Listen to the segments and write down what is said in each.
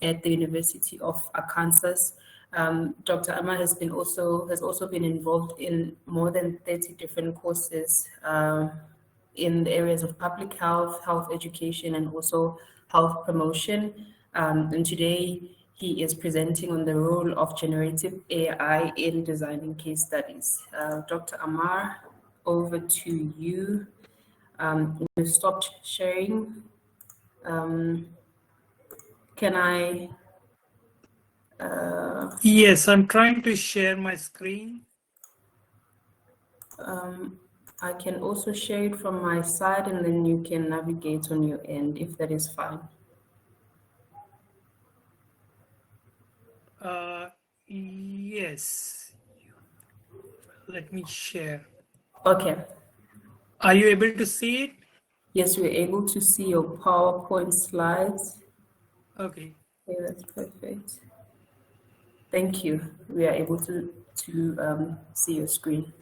at the University of Arkansas. Dr. Amar has also been involved in more than 30 different courses in the areas of public health, health education, and also health promotion. And today he is presenting on the role of generative AI in designing case studies. Dr. Amar, over to you. You stopped sharing. Can I? Yes, I'm trying to share my screen. I can also share it from my side, and then you can navigate on your end if that is fine. Yes. Let me share. Okay. Are you able to see it? Yes, we're able to see your PowerPoint slides. Okay. Okay, that's perfect. Thank you. We are able to see your screen.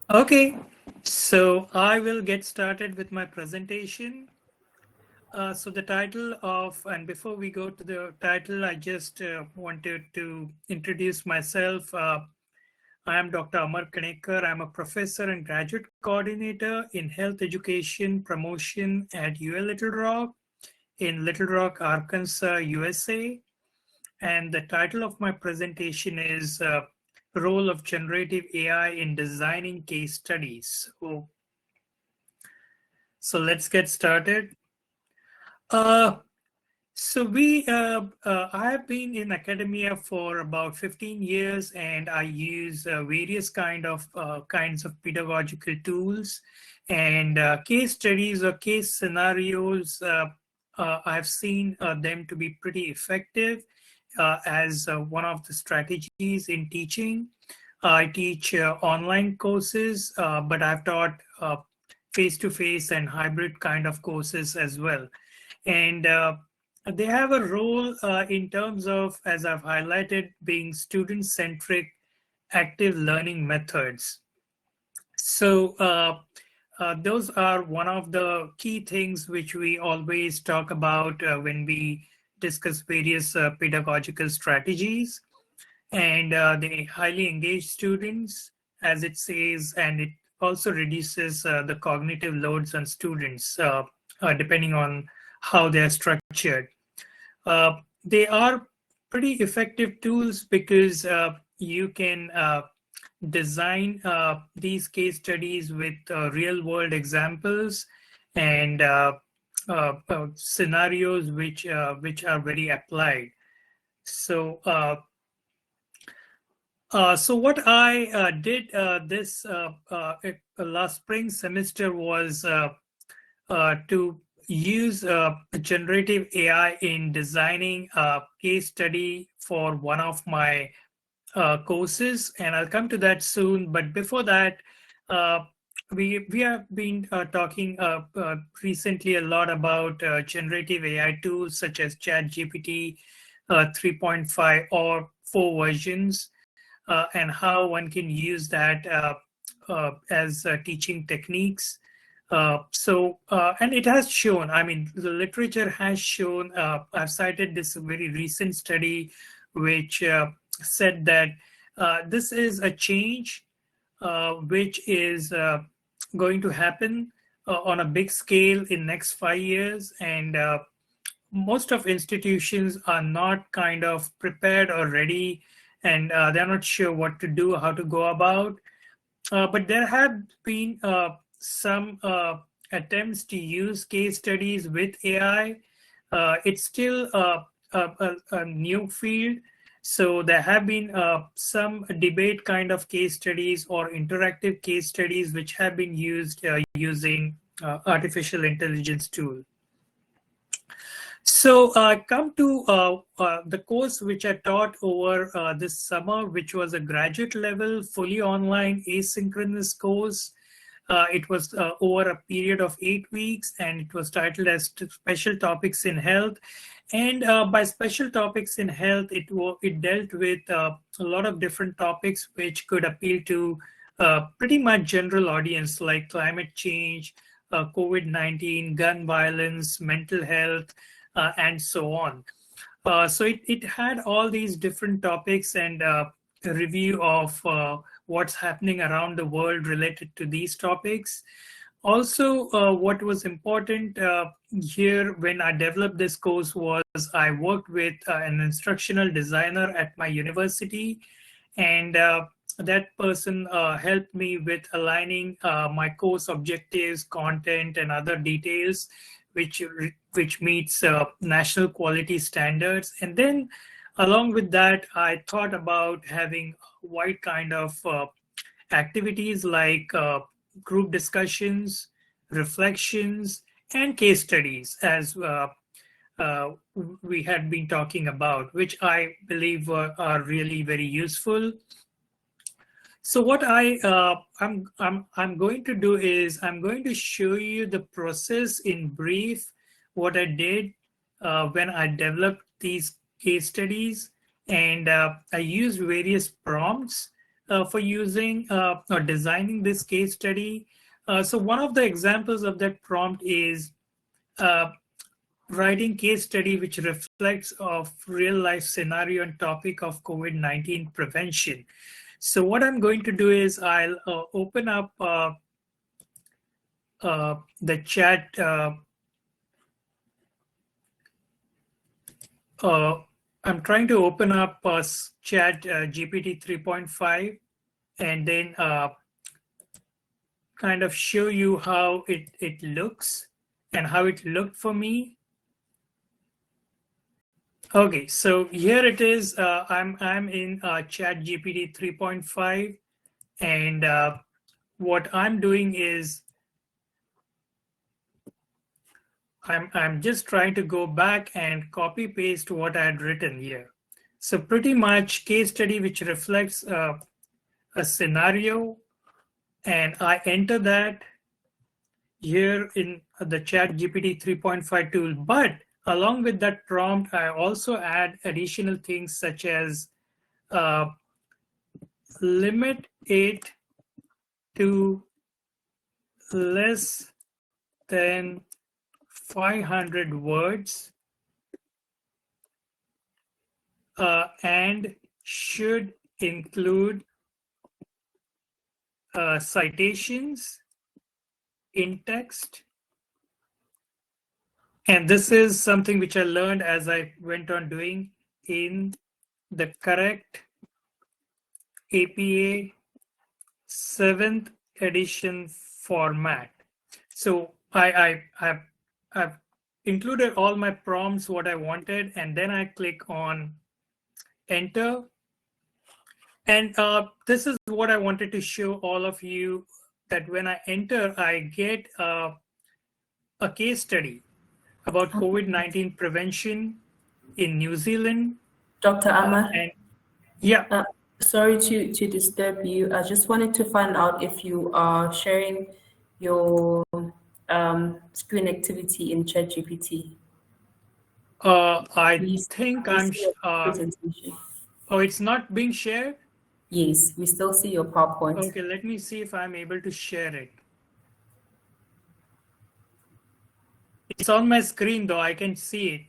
Okay, so I will get started with my presentation. So the title of, and before we go to the title, I just wanted to introduce myself. I am Dr. Amar Kanekar. I'm a professor and graduate coordinator in health education promotion at UL Little Rock in Little Rock, Arkansas, USA. And the title of my presentation is Role of Generative AI in Designing Case Studies. So let's get started. I have been in academia for about 15 years, and I use various kinds of pedagogical tools and case studies or case scenarios. I've seen them to be pretty effective as one of the strategies in teaching. I teach online courses, but I've taught face-to-face and hybrid kind of courses as well. And they have a role in terms of, as I've highlighted, being student-centric active learning methods. So those are one of the key things which we always talk about when we discuss various pedagogical strategies. And they highly engage students, as it says, and it also reduces the cognitive loads on students, depending on how they're structured. They are pretty effective tools because you can design these case studies with real world examples and scenarios which are very applied. So what I did this last spring semester was to use generative AI in designing a case study for one of my courses, and I'll come to that soon. But before that, we have been talking recently a lot about generative AI tools such as ChatGPT 3.5 or 4 versions, and how one can use that as teaching techniques. And it has shown, I mean, the literature has shown, I've cited this very recent study which said that this is a change which is going to happen on a big scale in next 5 years, and most of institutions are not kind of prepared or ready, and they're not sure what to do, how to go about. But there have been some attempts to use case studies with AI. It's still a new field. So there have been some debate kind of case studies or interactive case studies which have been used using artificial intelligence tool. So come to the course which I taught over this summer, which was a graduate level, fully online, asynchronous course. It was over a period of 8 weeks, and it was titled as Special Topics in Health. And by special topics in health, it dealt with a lot of different topics which could appeal to pretty much general audience, like climate change, COVID-19, gun violence, mental health, and so on. So it had all these different topics and a review of what's happening around the world related to these topics. Also, what was important here when I developed this course was I worked with an instructional designer at my university, and that person helped me with aligning my course objectives, content, and other details, which meets national quality standards. And then, along with that, I thought about having a wide kind of activities like group discussions, reflections, and case studies, as uh, we had been talking about, which I believe are really very useful. So what I'm going to do is I'm going to show you the process in brief, what I did when I developed these case studies, and I used various prompts for using or designing this case study. So one of the examples of that prompt is uh, writing case study which reflects of real life scenario and topic of COVID-19 prevention. So what I'm going to do is I'll open up the chat. Uh, I'm trying to open up chat GPT 3.5 and then kind of show you how it looks and how it looked for me. Okay, so here it is. I'm in chat GPT 3.5, and what I'm doing is I'm just trying to go back and copy paste what I had written here. So pretty much case study which reflects a scenario, and I enter that here in the chat GPT 3.5 tool. But along with that prompt, I also add additional things such as uh, limit it to less than 500 words and should include citations in text. And this is something which I learned as I went on doing in the correct APA 7th edition format. So I've included all my prompts, what I wanted, and then I click on enter. And this is what I wanted to show all of you, that when I enter, I get a case study about COVID-19 prevention in New Zealand. Dr. Amar, And yeah, uh, sorry to disturb you. I just wanted to find out if you are sharing your screen activity in ChatGPT. I We, think we see your presentation. oh, it's not being shared. Yes, we still see your PowerPoint. Okay, let me see if I'm able to share it. It's on my screen though, I can see it.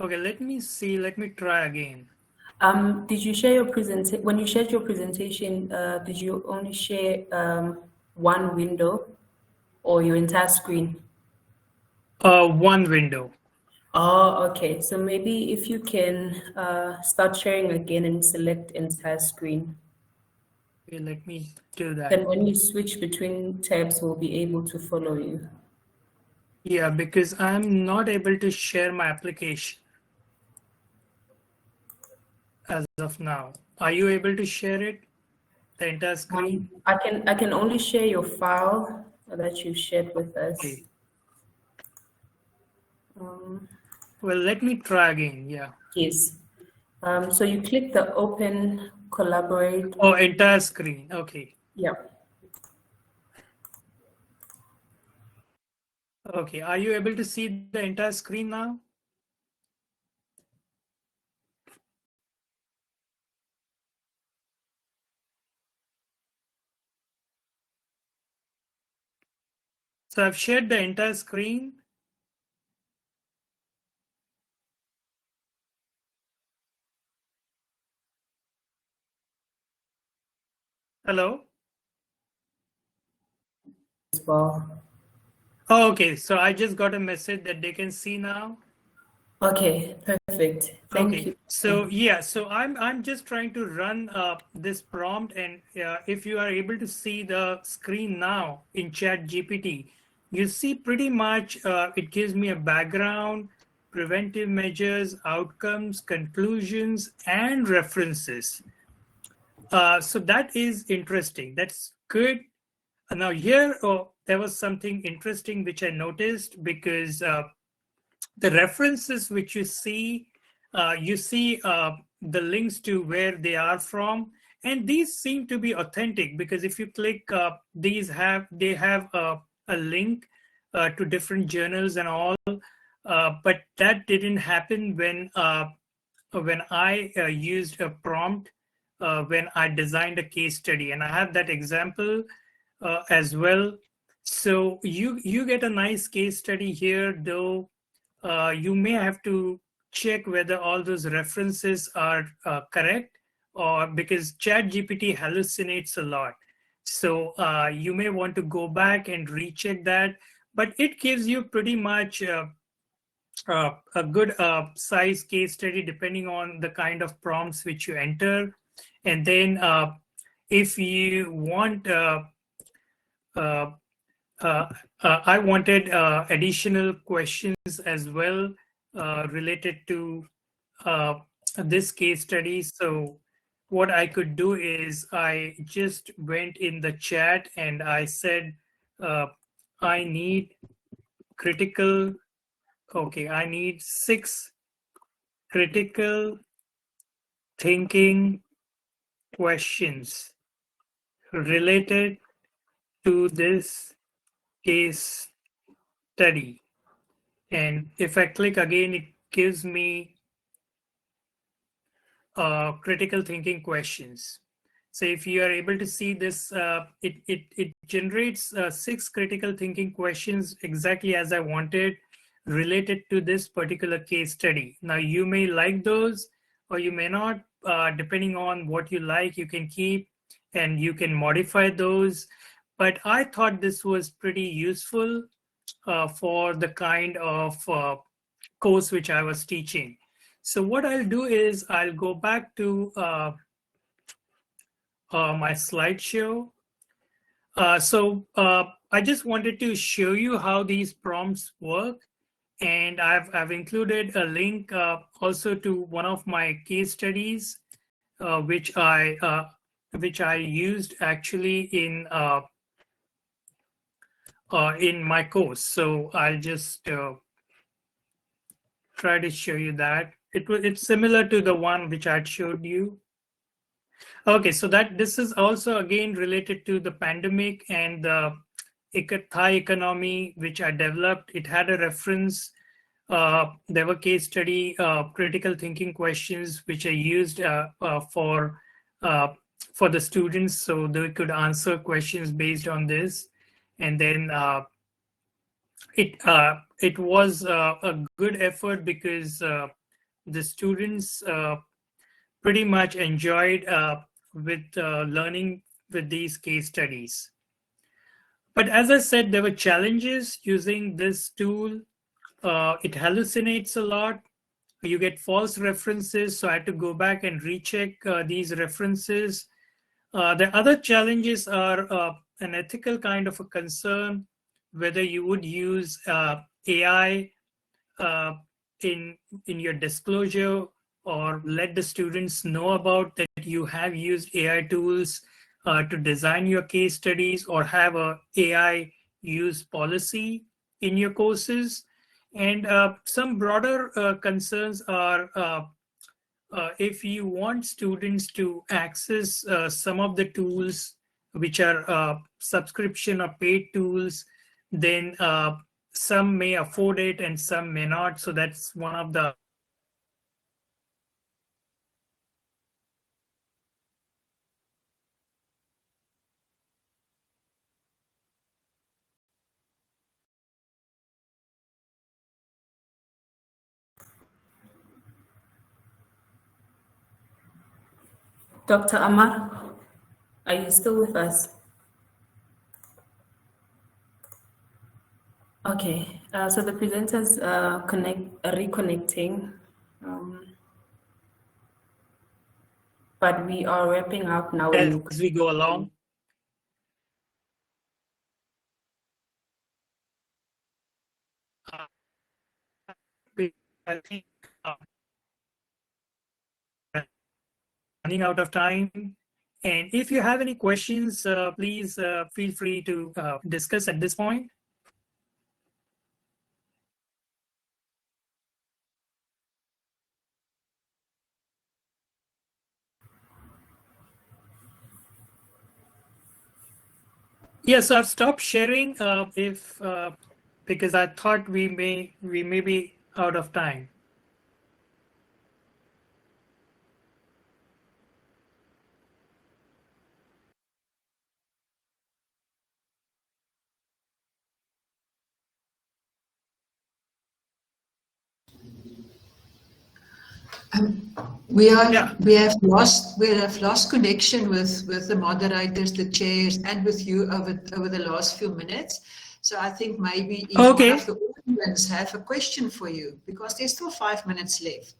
Okay, let me see, let me try again. Did you share your presentation? When you shared your presentation, did you only share one window or your entire screen? One window. Oh, okay. So maybe if you can start sharing again and select entire screen, Okay, let me do that. then when you switch between tabs, we'll be able to follow you. Yeah, because I'm not able to share my application as of now. Are you able to share it, the entire screen? I can only share your file that you shared with us. Okay. Um, Well, let me try again. Yeah. yes. So you click the open collaborate. Oh, entire screen. Okay. Yeah. Okay. Are you able to see the entire screen now? So I've shared the entire screen. Hello? as well. Oh, okay. So I just got a message that they can see now. Okay, perfect. Thank Okay. you. So yeah, so I'm just trying to run this prompt, and if you are able to see the screen now in Chat GPT, you see pretty much it gives me a background, preventive measures, outcomes, conclusions, and references. So that is interesting. That's good. Now here, there was something interesting which I noticed because the references which you see the links to where they are from, and these seem to be authentic because if you click, they have a link to different journals and all, but that didn't happen when I used a prompt when I designed a case study, and I have that example as well. So you get a nice case study here, though you may have to check whether all those references are correct, or because ChatGPT hallucinates a lot. So you may want to go back and recheck that, but it gives you pretty much a good size case study depending on the kind of prompts which you enter. And then if you want uh, uh, I wanted additional questions as well related to uh, this case study. So what I could do is I just went in the chat and I said, uh, I need critical, okay, I need 6 critical thinking questions related to this case study. And if I click again, it gives me critical thinking questions. So if you are able to see this, it generates 6 critical thinking questions exactly as I wanted related to this particular case study. Now you may like those or you may not, depending on what you like, you can keep and you can modify those. But I thought this was pretty useful for the kind of course which I was teaching. So what I'll do is I'll go back to my slideshow. I just wanted to show you how these prompts work. And I've included a link also to one of my case studies, which I used actually in my course. So I'll just try to show you that. It's similar to the one which I showed you. Okay, so that this is also again related to the pandemic and the Thai economy, which I developed. It had a reference. There were case study critical thinking questions which I used uh, for the students, so they could answer questions based on this. And then it was a good effort because the students pretty much enjoyed with learning with these case studies. But as I said, there were challenges using this tool. It hallucinates a lot. You get false references, so I had to go back and recheck these references. The other challenges are an ethical kind of a concern, whether you would use AI uh, in your disclosure, or let the students know about that you have used AI tools to design your case studies, or have a AI use policy in your courses. And some broader concerns are if you want students to access some of the tools which are subscription or paid tools, then some may afford it and some may not. So that's one of the Dr. Amar? Are you still with us? Okay, so the presenters are reconnecting, but we are wrapping up now when you. As we go along. I think running out of time. And if you have any questions, please feel free to discuss at this point. Yes, I've stopped sharing if because I thought we may be out of time. We have lost connection with the moderators, the chairs, and with you over the last few minutes. So I think maybe if one of the audience have a question for you, because there's still 5 minutes left.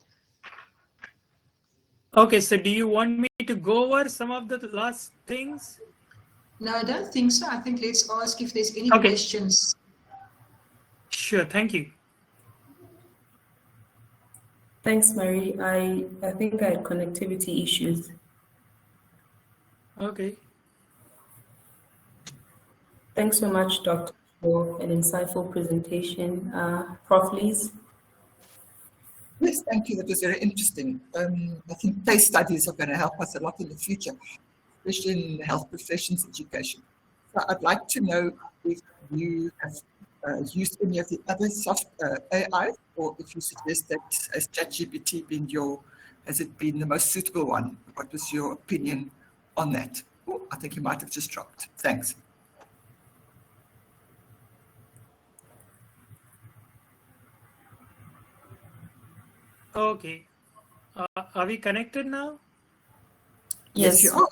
Okay, so do you want me to go over some of the last things? No, I don't think so. I think let's ask if there's any questions. Sure, thank you. Thanks, Marie. I think I had connectivity issues. Okay. Thanks so much, Doctor, for an insightful presentation. Prof, please. Yes, thank you. That was very interesting. I think case studies are going to help us a lot in the future, especially in health professions education. So I'd like to know if you have used any of the other soft AI, or if you suggest that as ChatGPT has it been the most suitable one? What was your opinion on that? Oh, I think you might have just dropped. Thanks. Okay. Are we connected now? Yes, you are.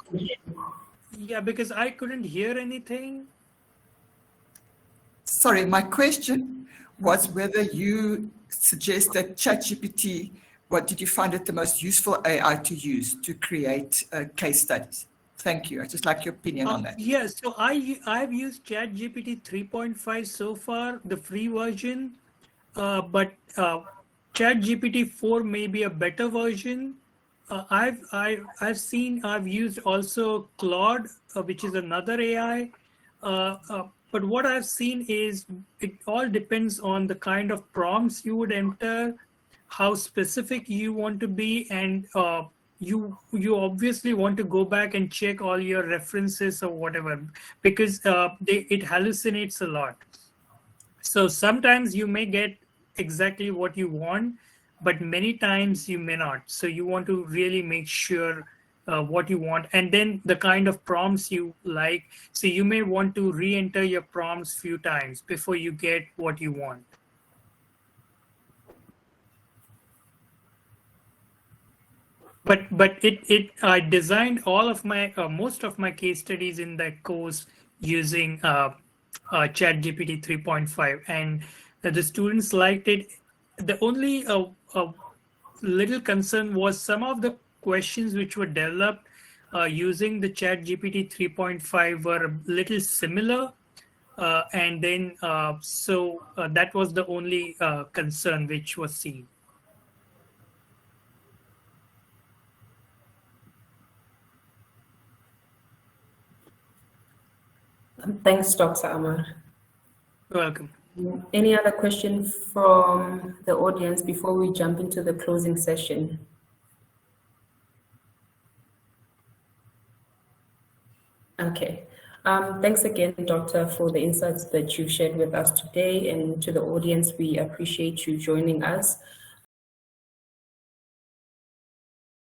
Yeah, because I couldn't hear anything. Sorry, my question was whether you suggest that ChatGPT, what did you find it the most useful AI to use to create case studies? Thank you. I'd just like your opinion on that. Yes, so I've used ChatGPT 3.5 so far, the free version, but ChatGPT 4 may be a better version. I've used also Claude, which is another AI. But what I've seen is it all depends on the kind of prompts you would enter, how specific you want to be, and you obviously want to go back and check all your references or whatever, because it hallucinates a lot. So sometimes you may get exactly what you want, but many times you may not. So you want to really make sure what you want, and then the kind of prompts you like. So you may want to re-enter your prompts few times before you get what you want. But I designed all of my most of my case studies in that course using ChatGPT 3.5, and the students liked it. The only little concern was some of the questions which were developed using the ChatGPT 3.5 were a little similar, and then so that was the only concern which was seen. Thanks, Dr. Amar. You're welcome. Any other questions from the audience before we jump into the closing session? Okay. Thanks again, Doctor, for the insights that you've shared with us today, and to the audience, we appreciate you joining us.